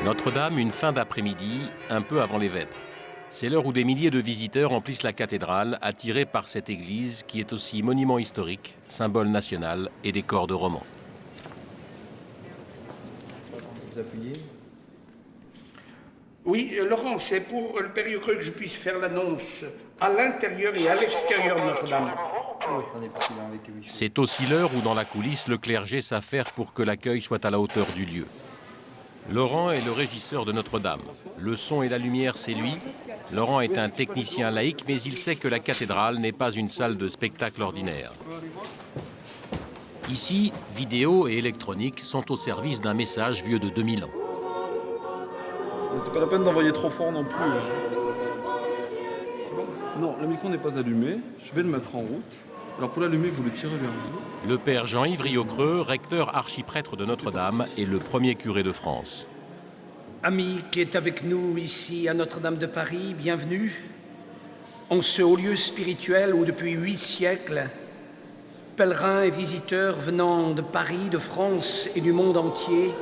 Notre-Dame, une fin d'après-midi, un peu avant les vêpres. C'est l'heure où des milliers de visiteurs emplissent la cathédrale, attirés par cette église qui est aussi monument historique, symbole national et décor de roman. Vous appuyez. Oui, Laurent, c'est pour le périocreux que je puisse faire l'annonce à l'intérieur et à l'extérieur de Notre-Dame. Oui, attendez, parce qu'il est avec lui. C'est aussi l'heure où, dans la coulisse, le clergé s'affaire pour que l'accueil soit à la hauteur du lieu. Laurent est le régisseur de Notre-Dame. Le son et la lumière, c'est lui. Laurent est un technicien laïque, mais il sait que la cathédrale n'est pas une salle de spectacle ordinaire. Ici, vidéo et électronique sont au service d'un message vieux de 2000 ans. C'est pas la peine d'envoyer trop fort non plus. Non, le micro n'est pas allumé. Je vais le mettre en route. Alors pour l'allumer, vous le tirez vers vous. Le père Jean-Yves Riocreux, recteur archiprêtre de Notre-Dame et le premier curé de France. Ami qui est avec nous ici à Notre-Dame de Paris, bienvenue. En ce haut lieu spirituel où depuis 8 siècles, pèlerins et visiteurs venant de Paris, de France et du monde entier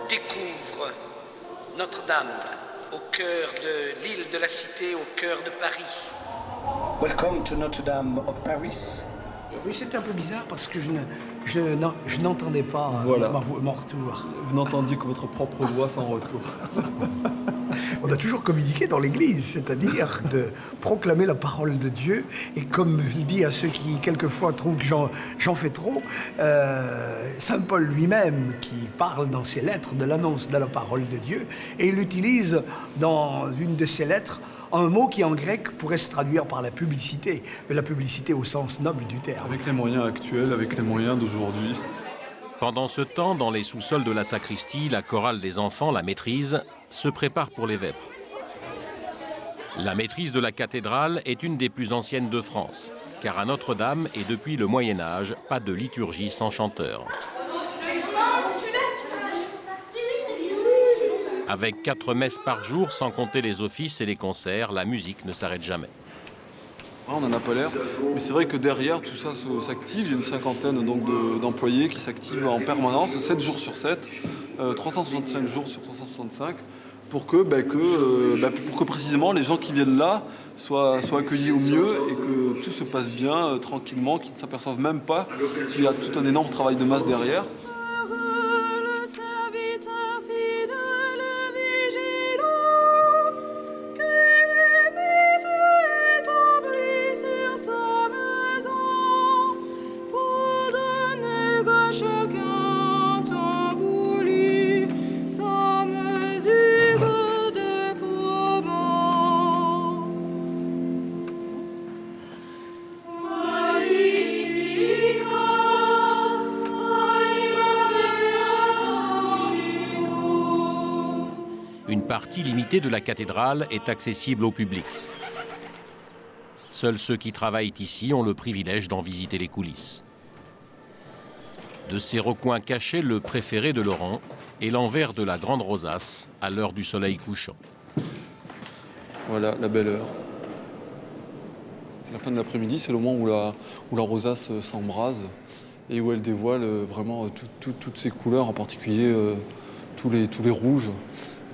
découvrent Notre-Dame au cœur de l'île de la Cité, au cœur de Paris. Welcome to Notre-Dame of Paris. Oui, c'était un peu bizarre parce que je n'entendais pas Voilà. mon retour. Vous n'entendiez que votre propre voix sans retour. On a toujours communiqué dans l'Église, c'est-à-dire de proclamer la parole de Dieu. Et comme il dit à ceux qui, quelquefois, trouvent que j'en fais trop, Saint Paul lui-même, qui parle dans ses lettres de l'annonce de la parole de Dieu, et il utilise dans une de ses lettres un mot qui, en grec, pourrait se traduire par la publicité, mais la publicité au sens noble du terme. Avec les moyens actuels, avec les moyens d'aujourd'hui. Pendant ce temps, dans les sous-sols de la sacristie, la chorale des enfants, la maîtrise, se prépare pour les vêpres. La maîtrise de la cathédrale est une des plus anciennes de France, car à Notre-Dame, et depuis le Moyen-Âge, pas de liturgie sans chanteur. Avec 4 messes par jour, sans compter les offices et les concerts, la musique ne s'arrête jamais. On n'en a pas l'air, mais c'est vrai que derrière tout ça s'active. Il y a une cinquantaine d'employés qui s'activent en permanence, 7 jours sur 7, 365 jours sur 365, pour que précisément les gens qui viennent là soient accueillis au mieux et que tout se passe bien, tranquillement, qu'ils ne s'aperçoivent même pas qu'il y a tout un énorme travail de masse derrière. Une partie limitée de la cathédrale est accessible au public. Seuls ceux qui travaillent ici ont le privilège d'en visiter les coulisses. De ces recoins cachés, le préféré de Laurent est l'envers de la grande rosace à l'heure du soleil couchant. Voilà, la belle heure. C'est la fin de l'après-midi, c'est le moment où la rosace s'embrase et où elle dévoile vraiment toutes ses couleurs, en particulier tous les rouges,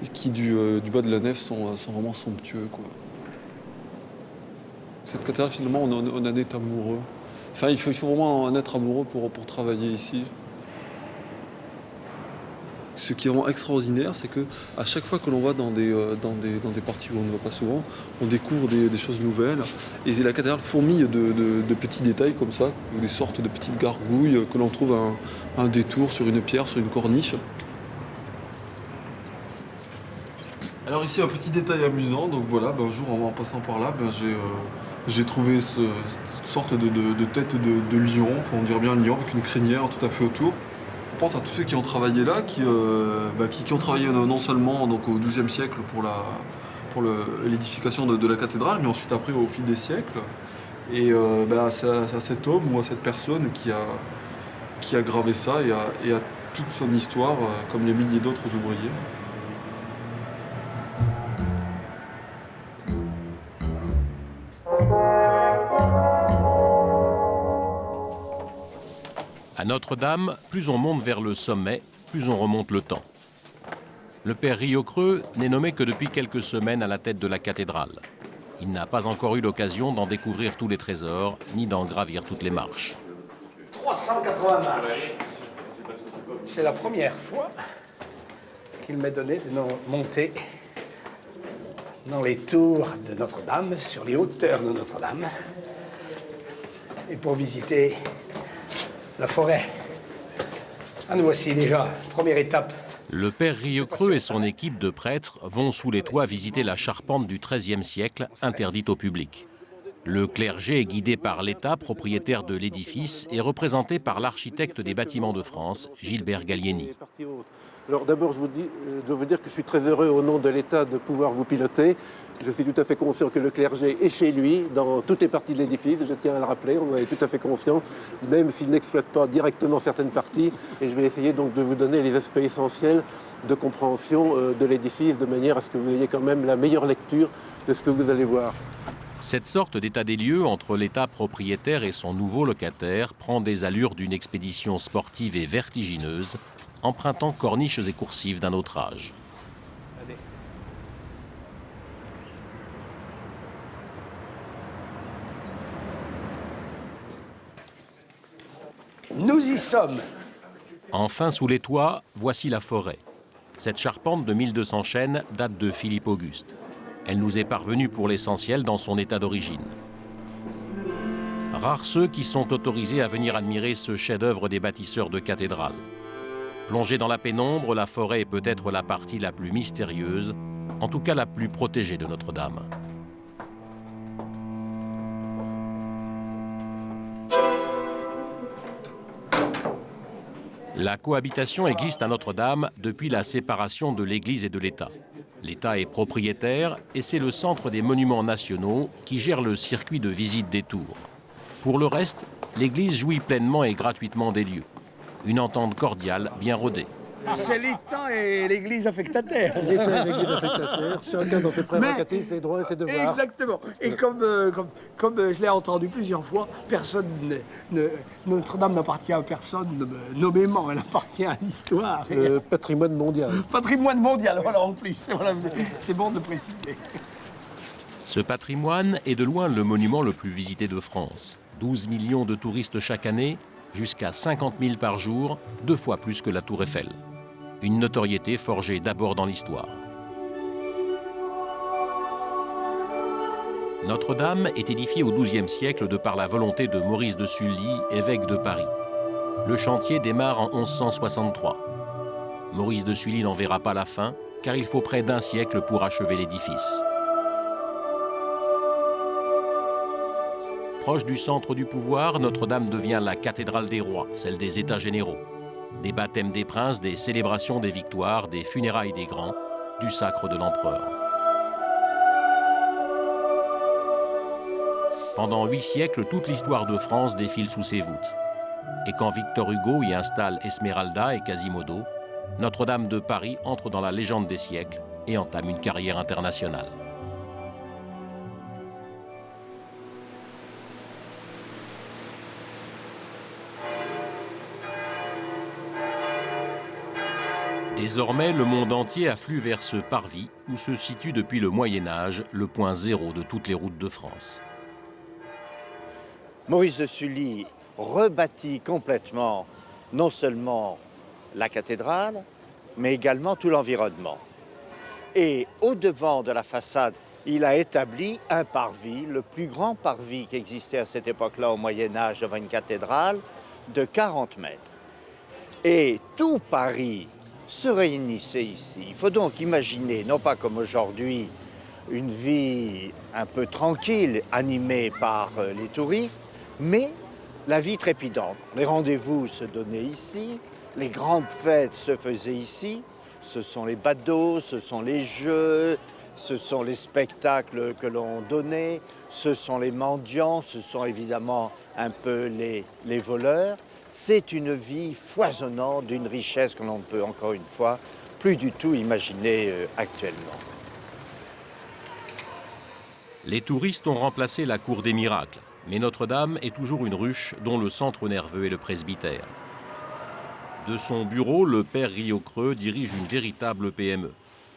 et qui du bas de la nef sont vraiment somptueux, quoi. Cette cathédrale, finalement, on en est amoureux. Enfin, il faut vraiment en être amoureux pour travailler ici. Ce qui est vraiment extraordinaire, c'est qu'à chaque fois que l'on va dans des parties où on ne va pas souvent, on découvre des choses nouvelles. Et la cathédrale fourmille de petits détails comme ça, des sortes de petites gargouilles que l'on trouve à un détour sur une pierre, sur une corniche. Alors ici, un petit détail amusant. Donc voilà, un jour, en passant par là, j'ai trouvé cette sorte de tête de lion, enfin on dirait bien un lion avec une crinière tout à fait autour. On pense à tous ceux qui ont travaillé là, qui ont travaillé non seulement donc, au XIIe siècle pour l'édification de la cathédrale, mais ensuite après au fil des siècles. Et c'est à cet homme ou à cette personne qui a gravé ça et à toute son histoire, comme les milliers d'autres ouvriers. À Notre-Dame, plus on monte vers le sommet, plus on remonte le temps. Le père Rieucreux n'est nommé que depuis quelques semaines à la tête de la cathédrale. Il n'a pas encore eu l'occasion d'en découvrir tous les trésors, ni d'en gravir toutes les marches. 380 marches. C'est la première fois qu'il m'est donné de monter dans les tours de Notre-Dame, sur les hauteurs de Notre-Dame, et pour visiter la forêt. Ah, nous voici déjà, première étape. Le père Rieucreux et son équipe de prêtres vont sous les toits visiter la charpente du XIIIe siècle, interdite au public. Le clergé est guidé par l'État, propriétaire de l'édifice, et représenté par l'architecte des bâtiments de France, Gilbert Gallieni. Alors d'abord, je dois vous dire que je suis très heureux au nom de l'État de pouvoir vous piloter. Je suis tout à fait conscient que le clergé est chez lui dans toutes les parties de l'édifice. Je tiens à le rappeler, on en est tout à fait conscient, même s'il n'exploite pas directement certaines parties. Et je vais essayer donc de vous donner les aspects essentiels de compréhension de l'édifice, de manière à ce que vous ayez quand même la meilleure lecture de ce que vous allez voir. Cette sorte d'état des lieux entre l'État propriétaire et son nouveau locataire prend des allures d'une expédition sportive et vertigineuse, empruntant corniches et coursives d'un autre âge. Nous y sommes. Enfin, sous les toits, voici la forêt. Cette charpente de 1200 chênes date de Philippe Auguste. Elle nous est parvenue pour l'essentiel dans son état d'origine. Rares ceux qui sont autorisés à venir admirer ce chef-d'œuvre des bâtisseurs de cathédrales. Plongée dans la pénombre, la forêt est peut-être la partie la plus mystérieuse, en tout cas la plus protégée de Notre-Dame. La cohabitation existe à Notre-Dame depuis la séparation de l'Église et de l'État. L'État est propriétaire et c'est le Centre des monuments nationaux qui gère le circuit de visite des tours. Pour le reste, l'Église jouit pleinement et gratuitement des lieux. Une entente cordiale bien rodée. C'est l'État et l'Église affectataire. L'État et l'Église affectataire, chacun dans ses prérogatives, ses droits et ses devoirs. Exactement. Et comme je l'ai entendu plusieurs fois, Notre-Dame n'appartient à personne nommément, elle appartient à l'histoire. Patrimoine mondial. Patrimoine mondial, voilà, en plus. Voilà, c'est bon de préciser. Ce patrimoine est de loin le monument le plus visité de France. 12 millions de touristes chaque année, jusqu'à 50 000 par jour, 2 fois plus que la Tour Eiffel. Une notoriété forgée d'abord dans l'histoire. Notre-Dame est édifiée au XIIe siècle de par la volonté de Maurice de Sully, évêque de Paris. Le chantier démarre en 1163. Maurice de Sully n'en verra pas la fin, car il faut près d'1 siècle pour achever l'édifice. Proche du centre du pouvoir, Notre-Dame devient la cathédrale des rois, celle des États généraux. Des baptêmes des princes, des célébrations des victoires, des funérailles des grands, du sacre de l'empereur. Pendant 8 siècles, toute l'histoire de France défile sous ses voûtes. Et quand Victor Hugo y installe Esmeralda et Quasimodo, Notre-Dame de Paris entre dans la légende des siècles et entame une carrière internationale. Désormais, le monde entier afflue vers ce parvis où se situe depuis le Moyen-Âge le point zéro de toutes les routes de France. Maurice de Sully rebâtit complètement non seulement la cathédrale, mais également tout l'environnement. Et au-devant de la façade, il a établi un parvis, le plus grand parvis qui existait à cette époque-là au Moyen-Âge devant une cathédrale, de 40 mètres. Et tout Paris se réunissait ici. Il faut donc imaginer, non pas comme aujourd'hui, une vie un peu tranquille, animée par les touristes, mais la vie trépidante. Les rendez-vous se donnaient ici, les grandes fêtes se faisaient ici, ce sont les badauds, ce sont les jeux, ce sont les spectacles que l'on donnait, ce sont les mendiants, ce sont évidemment un peu les voleurs. C'est une vie foisonnante d'une richesse que l'on ne peut, encore une fois, plus du tout imaginer actuellement. Les touristes ont remplacé la cour des miracles, mais Notre-Dame est toujours une ruche dont le centre nerveux est le presbytère. De son bureau, le père Riocreux dirige une véritable PME.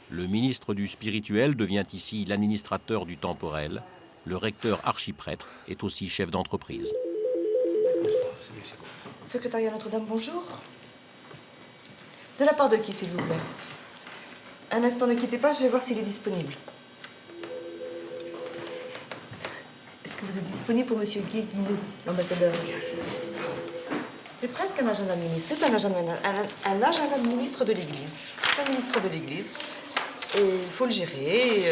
Le ministre du spirituel devient ici l'administrateur du temporel. Le recteur archiprêtre est aussi chef d'entreprise. Secrétariat Notre-Dame, bonjour. De la part de qui, s'il vous plaît? Un instant, ne quittez pas, je vais voir s'il est disponible. Est-ce que vous êtes disponible pour Monsieur Guy Guinou, l'ambassadeur? C'est presque un agenda de ministre. C'est un agenda de ministre de l'Église. C'est un ministre de l'Église. Et il faut le gérer.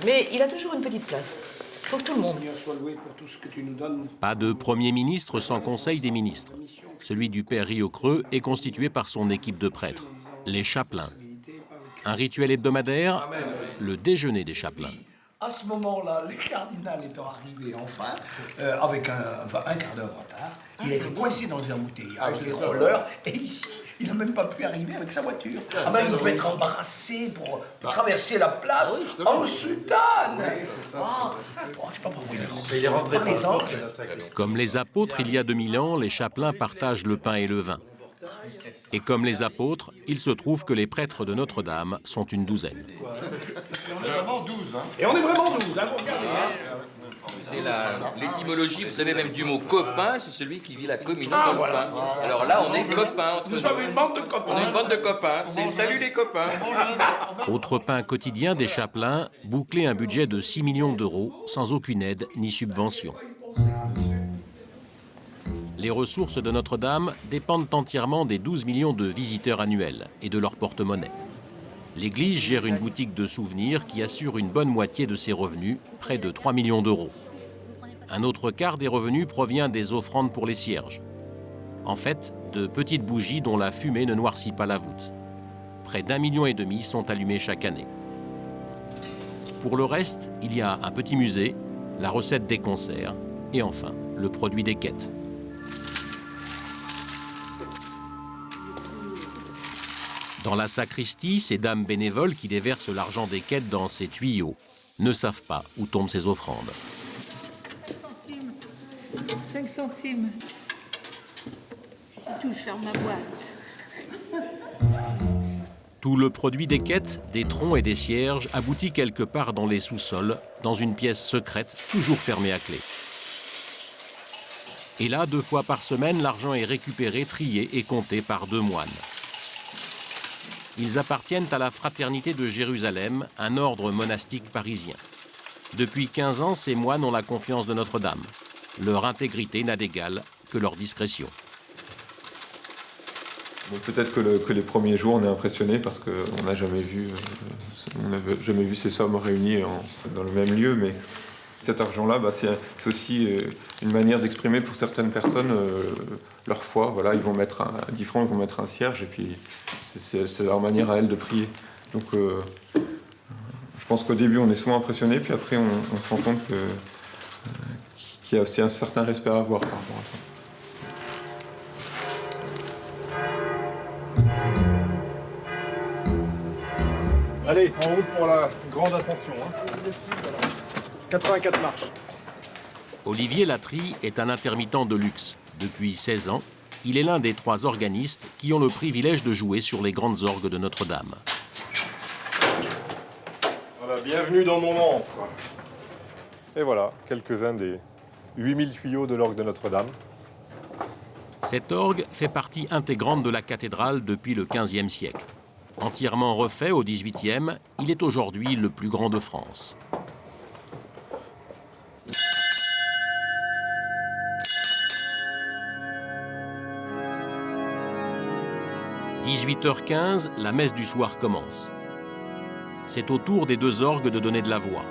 Mais il a toujours une petite place. Pour tout le monde. Pas de Premier ministre sans Conseil des ministres. Celui du père Riocreux est constitué par son équipe de prêtres, les chapelains. Un rituel hebdomadaire, le déjeuner des chapelains. À ce moment-là, le cardinal étant arrivé enfin, avec un quart d'heure de retard, il était coincé dans un embouteillage, les rollers, et ici, il n'a même pas pu arriver avec sa voiture. Il devait être embrassé pour traverser la place en soutane. Tu peux pas il est rentré par les anges. Comme les apôtres, il y a 2000 ans, les chapelains partagent le pain et le vin. Et comme les apôtres, il se trouve que les prêtres de Notre-Dame sont une douzaine. Et on est vraiment 12, hein. Et on est vraiment 12, hein, vous regardez. C'est l'étymologie, vous savez, même du mot copain, c'est celui qui vit la communion dans le pain. Alors là, on est copains entre nous. Nous sommes une bande de copains. On est une bande de copains. C'est salut les copains. Autre pain quotidien des chapelains, boucler un budget de 6 millions d'euros sans aucune aide ni subvention. Les ressources de Notre-Dame dépendent entièrement des 12 millions de visiteurs annuels et de leur porte-monnaie. L'Église gère une boutique de souvenirs qui assure une bonne moitié de ses revenus, près de 3 millions d'euros. Un autre quart des revenus provient des offrandes pour les cierges. En fait, de petites bougies dont la fumée ne noircit pas la voûte. Près d'1,5 million sont allumées chaque année. Pour le reste, il y a un petit musée, la recette des concerts et enfin, le produit des quêtes. Dans la sacristie, ces dames bénévoles qui déversent l'argent des quêtes dans ces tuyaux ne savent pas où tombent ces offrandes. 5 centimes. C'est tout, je ferme ma boîte. Tout le produit des quêtes, des troncs et des cierges aboutit quelque part dans les sous-sols, dans une pièce secrète, toujours fermée à clé. Et là, 2 fois par semaine, l'argent est récupéré, trié et compté par 2 moines. Ils appartiennent à la Fraternité de Jérusalem, un ordre monastique parisien. Depuis 15 ans, ces moines ont la confiance de Notre-Dame. Leur intégrité n'a d'égal que leur discrétion. Bon, peut-être que les premiers jours, on est impressionné parce qu'on n'a jamais vu ces sommes réunies dans le même lieu, mais cet argent-là, c'est aussi une manière d'exprimer pour certaines personnes leur foi. Voilà, ils vont mettre 10 francs, ils vont mettre un cierge, et puis c'est leur manière à elles de prier. Donc je pense qu'au début, on est souvent impressionné, puis après, on se rend compte qu'il y a aussi un certain respect à avoir par rapport à ça. Allez, en route pour la grande ascension. 84 marches. Olivier Latry est un intermittent de luxe. Depuis 16 ans, il est l'un des 3 organistes qui ont le privilège de jouer sur les grandes orgues de Notre-Dame. Voilà, bienvenue dans mon antre. Et voilà, quelques-uns des 8000 tuyaux de l'orgue de Notre-Dame. Cet orgue fait partie intégrante de la cathédrale depuis le XVe siècle. Entièrement refait au XVIIIe, il est aujourd'hui le plus grand de France. « 18h15, la messe du soir commence. C'est au tour des 2 orgues de donner de la voix.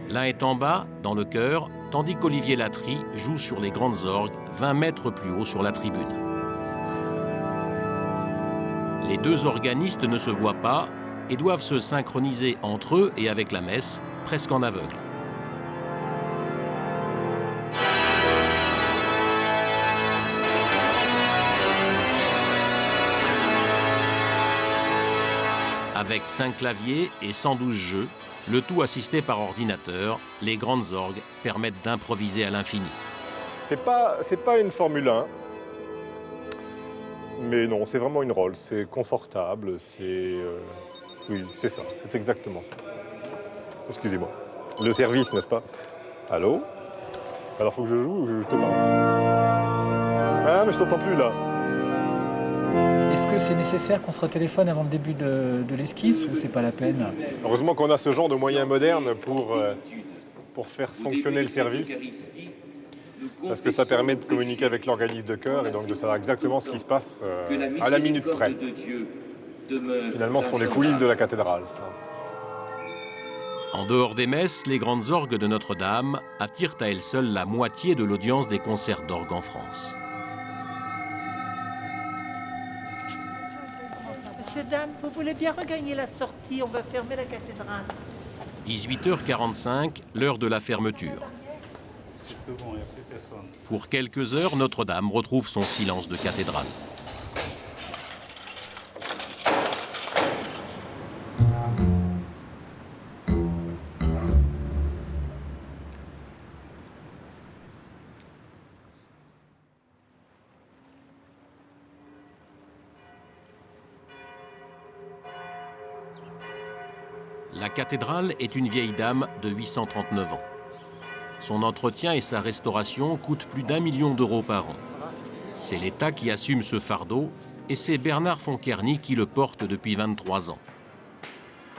L'un est en bas, dans le chœur, tandis qu'Olivier Latry joue sur les grandes orgues, 20 mètres plus haut sur la tribune. Les 2 organistes ne se voient pas et doivent se synchroniser entre eux et avec la messe, presque en aveugle. Avec 5 claviers et 112 jeux, le tout assisté par ordinateur, les grandes orgues permettent d'improviser à l'infini. C'est pas une Formule 1. Mais non, c'est vraiment une Rolls. C'est confortable, c'est... Oui, c'est ça, c'est exactement ça. Excusez-moi. Le service, n'est-ce pas? Allô? Alors, faut que je joue ou je te parle? Ah, mais je t'entends plus, là. Est-ce que c'est nécessaire qu'on se retéléphone avant le début de l'esquisse ou c'est pas la peine? Heureusement qu'on a ce genre de moyens modernes pour faire fonctionner le service. Parce que ça permet de communiquer avec l'organisme de chœur et donc de savoir exactement ce qui se passe à la minute près. Finalement, ce sont les coulisses de la cathédrale, ça. En dehors des messes, les grandes orgues de Notre-Dame attirent à elles seules la moitié de l'audience des concerts d'orgue en France. Monsieur, dame, vous voulez bien regagner la sortie? On va fermer la cathédrale. 18h45, l'heure de la fermeture. Pour quelques heures, Notre-Dame retrouve son silence de cathédrale. La cathédrale est une vieille dame de 839 ans. Son entretien et sa restauration coûtent plus d'1 million d'euros par an. C'est l'État qui assume ce fardeau et c'est Bernard Fonkerny qui le porte depuis 23 ans.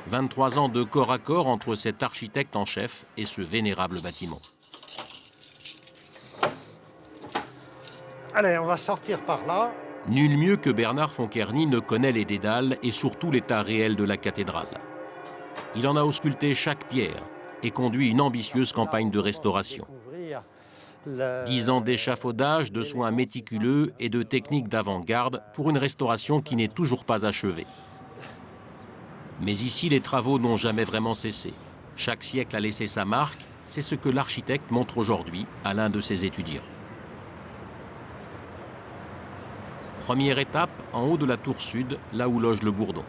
23 ans de corps à corps entre cet architecte en chef et ce vénérable bâtiment. Allez, on va sortir par là. Nul mieux que Bernard Fonkerny ne connaît les dédales et surtout l'état réel de la cathédrale. Il en a ausculté chaque pierre et conduit une ambitieuse campagne de restauration. 10 ans d'échafaudage, de soins méticuleux et de techniques d'avant-garde pour une restauration qui n'est toujours pas achevée. Mais ici, les travaux n'ont jamais vraiment cessé. Chaque siècle a laissé sa marque, c'est ce que l'architecte montre aujourd'hui à l'un de ses étudiants. Première étape, en haut de la tour sud, là où loge le bourdon.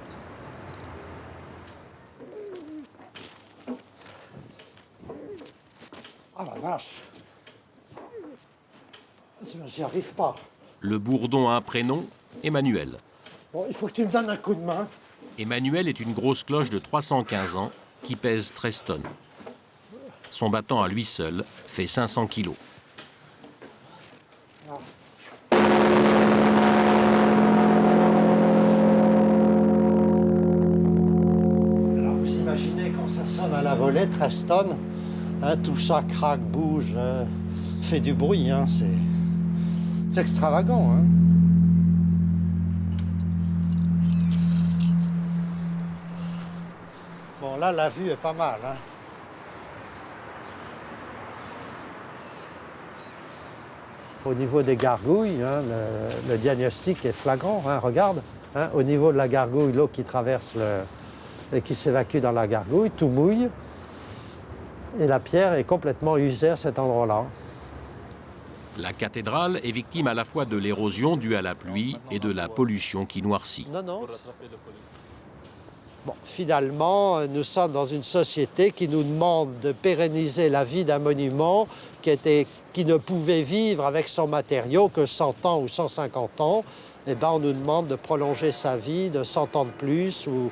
Ah la vache! J'y arrive pas. Le bourdon a un prénom, Emmanuel. Bon, il faut que tu me donnes un coup de main. Emmanuel est une grosse cloche de 315 ans qui pèse 13 tonnes. Son battant à lui seul fait 500 kilos. Alors vous imaginez quand ça sonne à la volée, 13 tonnes, hein, tout ça craque, bouge, fait du bruit, hein, c'est extravagant. Hein. Bon, là, la vue est pas mal. Hein. Au niveau des gargouilles, hein, le diagnostic est flagrant. Hein, regarde, hein, au niveau de la gargouille, l'eau qui traverse et qui s'évacue dans la gargouille, tout mouille. Et la pierre est complètement usée à cet endroit-là. La cathédrale est victime à la fois de l'érosion due à la pluie et de la pollution qui noircit. Non. Bon, finalement, nous sommes dans une société qui nous demande de pérenniser la vie d'un monument qui ne pouvait vivre avec son matériau que 100 ans ou 150 ans. Eh bien, on nous demande de prolonger sa vie de 100 ans de plus ou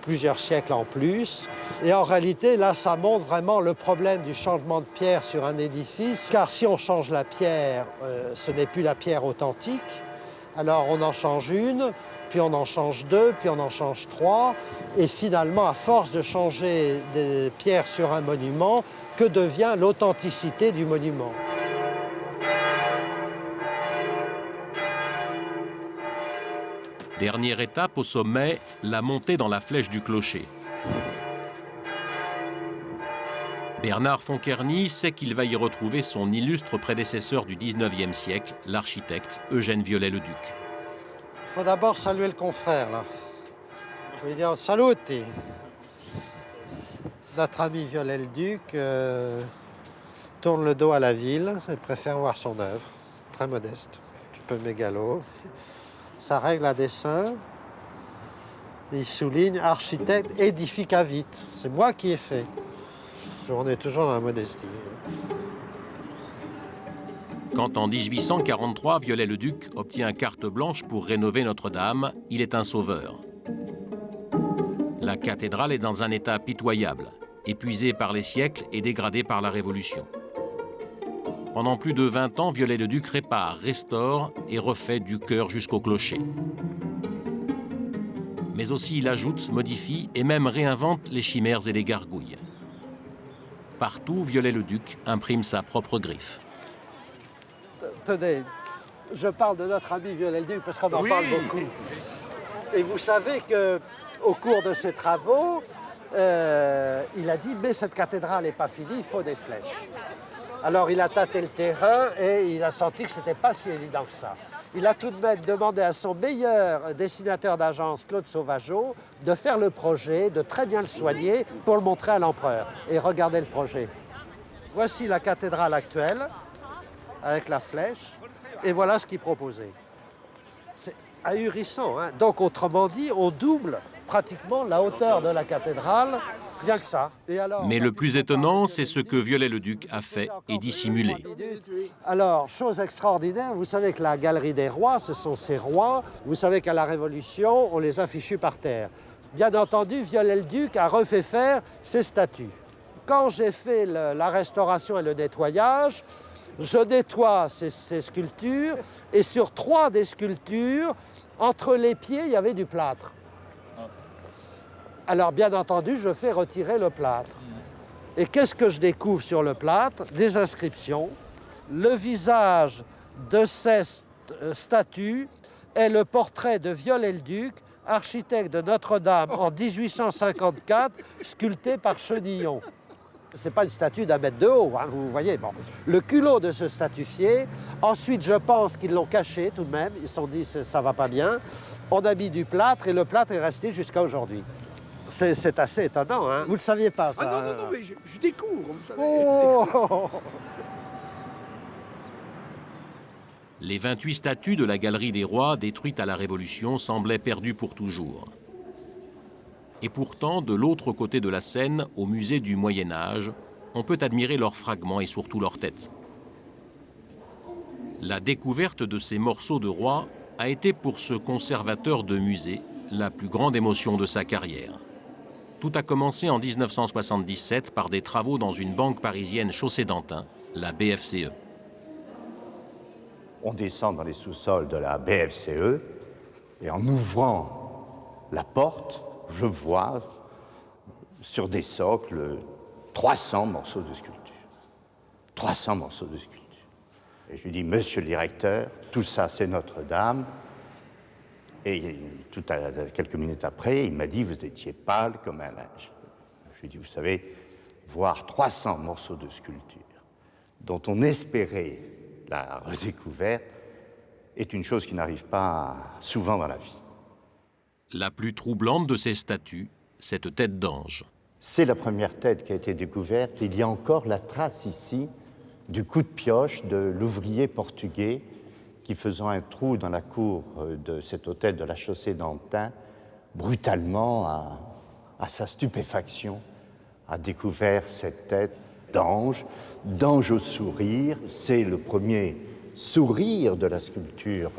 plusieurs siècles en plus. Et en réalité, là, ça montre vraiment le problème du changement de pierre sur un édifice. Car si on change la pierre, ce n'est plus la pierre authentique. Alors on en change une, puis on en change deux, puis on en change trois. Et finalement, à force de changer des pierres sur un monument, que devient l'authenticité du monument? Dernière étape au sommet, la montée dans la flèche du clocher. Bernard Fonkerny sait qu'il va y retrouver son illustre prédécesseur du 19e siècle, l'architecte Eugène Viollet-le-Duc. Il faut d'abord saluer le confrère, là. Je vais dire saluti. Notre ami Viollet-le-Duc tourne le dos à la ville et préfère voir son œuvre. Très modeste, un petit peu mégalo. Sa règle à dessin, il souligne architecte édificavit. C'est moi qui ai fait. On est toujours dans la modestie. Quand en 1843, Viollet-le-Duc obtient carte blanche pour rénover Notre-Dame, il est un sauveur. La cathédrale est dans un état pitoyable, épuisée par les siècles et dégradée par la Révolution. Pendant plus de 20 ans, Viollet-le-Duc répare, restaure et refait du chœur jusqu'au clocher. Mais aussi il ajoute, modifie et même réinvente les chimères et les gargouilles. Partout, Viollet-le-Duc imprime sa propre griffe. Tenez, je parle de notre ami Viollet-le-Duc parce qu'on en parle beaucoup. Et vous savez qu'au cours de ses travaux, il a dit « mais cette cathédrale n'est pas finie, il faut des flèches ». Alors il a tâté le terrain et il a senti que ce n'était pas si évident que ça. Il a tout de même demandé à son meilleur dessinateur d'agence, Claude Sauvageau, de faire le projet, de très bien le soigner pour le montrer à l'empereur. Et regardez le projet. Voici la cathédrale actuelle, avec la flèche, et voilà ce qu'il proposait. C'est ahurissant, hein? Donc autrement dit, on double pratiquement la hauteur de la cathédrale, rien que ça. Et alors, mais le plus étonnant, c'est ce que Viollet-le-Duc a fait et dissimulé. Alors, chose extraordinaire, vous savez que la galerie des rois, ce sont ces rois. Vous savez qu'à la Révolution, on les a fichus par terre. Bien entendu, Viollet-le-Duc a refait faire ces statues. Quand j'ai fait la restauration et le nettoyage, je nettoie ces sculptures, et sur 3 des sculptures, entre les pieds, il y avait du plâtre. Alors, bien entendu, je fais retirer le plâtre. Et qu'est-ce que je découvre sur le plâtre? Des inscriptions. Le visage de ces statues est le portrait de Viollet-le-Duc, architecte de Notre-Dame en 1854, sculpté par Chenillon. Ce n'est pas une statue d'1 mètre de haut, hein, vous voyez. Bon. Le culot de ce statufier. Ensuite, je pense qu'ils l'ont caché tout de même. Ils se sont dit, ça ne va pas bien. On a mis du plâtre et le plâtre est resté jusqu'à aujourd'hui. C'est assez étonnant, hein. Vous ne le saviez pas, ça? Ah non, mais je découvre, vous savez. Oh Les 28 statues de la Galerie des Rois, détruites à la Révolution, semblaient perdues pour toujours. Et pourtant, de l'autre côté de la Seine, au musée du Moyen-Âge, on peut admirer leurs fragments et surtout leurs têtes. La découverte de ces morceaux de roi a été pour ce conservateur de musée la plus grande émotion de sa carrière. Tout a commencé en 1977 par des travaux dans une banque parisienne Chaussée-d'Antin, la BFCE. On descend dans les sous-sols de la BFCE et en ouvrant la porte, je vois sur des socles 300 morceaux de sculpture. 300 morceaux de sculpture. Et je lui dis, monsieur le directeur, tout ça c'est Notre-Dame. Et quelques minutes après, il m'a dit, vous étiez pâle comme un linge. Je lui ai dit, vous savez, voir 300 morceaux de sculpture dont on espérait la redécouverte est une chose qui n'arrive pas souvent dans la vie. La plus troublante de ces statues, cette tête d'ange. C'est la première tête qui a été découverte. Il y a encore la trace ici du coup de pioche de l'ouvrier portugais qui, faisant un trou dans la cour de cet hôtel de la Chaussée-d'Antin, brutalement, à sa stupéfaction, a découvert cette tête d'ange au sourire. C'est le premier sourire de la sculpture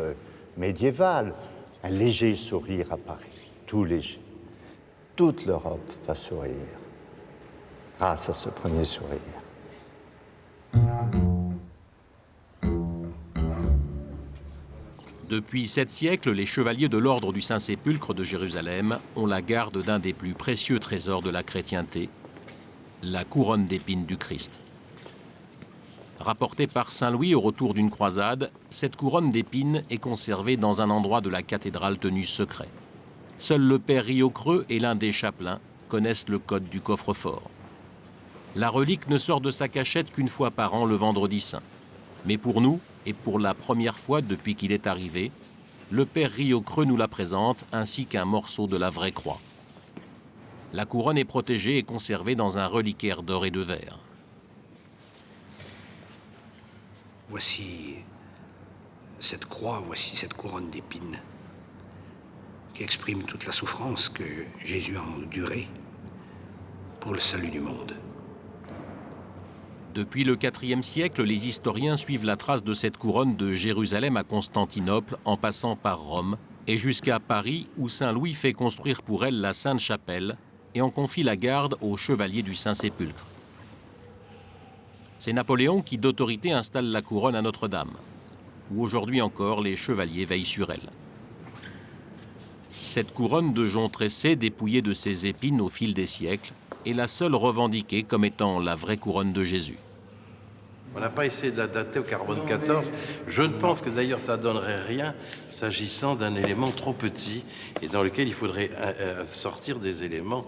médiévale. Un léger sourire à Paris, tout léger. Toute l'Europe va sourire grâce à ce premier sourire. Depuis 7 siècles, les chevaliers de l'ordre du Saint-Sépulcre de Jérusalem ont la garde d'un des plus précieux trésors de la chrétienté, la couronne d'épines du Christ. Rapportée par Saint Louis au retour d'une croisade, cette couronne d'épines est conservée dans un endroit de la cathédrale tenu secret. Seul le père Riocreux et l'un des chapelains connaissent le code du coffre-fort. La relique ne sort de sa cachette qu'une fois par an, le vendredi saint. Mais pour nous, et pour la première fois depuis qu'il est arrivé, le père Riocreux nous la présente ainsi qu'un morceau de la vraie croix. La couronne est protégée et conservée dans un reliquaire d'or et de verre. Voici cette croix, voici cette couronne d'épines qui exprime toute la souffrance que Jésus a endurée pour le salut du monde. Depuis le IVe siècle, les historiens suivent la trace de cette couronne de Jérusalem à Constantinople en passant par Rome et jusqu'à Paris où Saint Louis fait construire pour elle la Sainte-Chapelle et en confie la garde aux chevaliers du Saint-Sépulcre. C'est Napoléon qui d'autorité installe la couronne à Notre-Dame, où aujourd'hui encore les chevaliers veillent sur elle. Cette couronne de jonc tressé, dépouillée de ses épines au fil des siècles, est la seule revendiquée comme étant la vraie couronne de Jésus. On n'a pas essayé de la dater au carbone 14. Je ne pense que d'ailleurs ça ne donnerait rien s'agissant d'un élément trop petit et dans lequel il faudrait sortir des éléments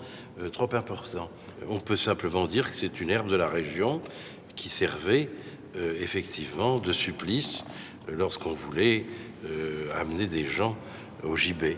trop importants. On peut simplement dire que c'est une herbe de la région qui servait effectivement de supplice lorsqu'on voulait amener des gens au gibet.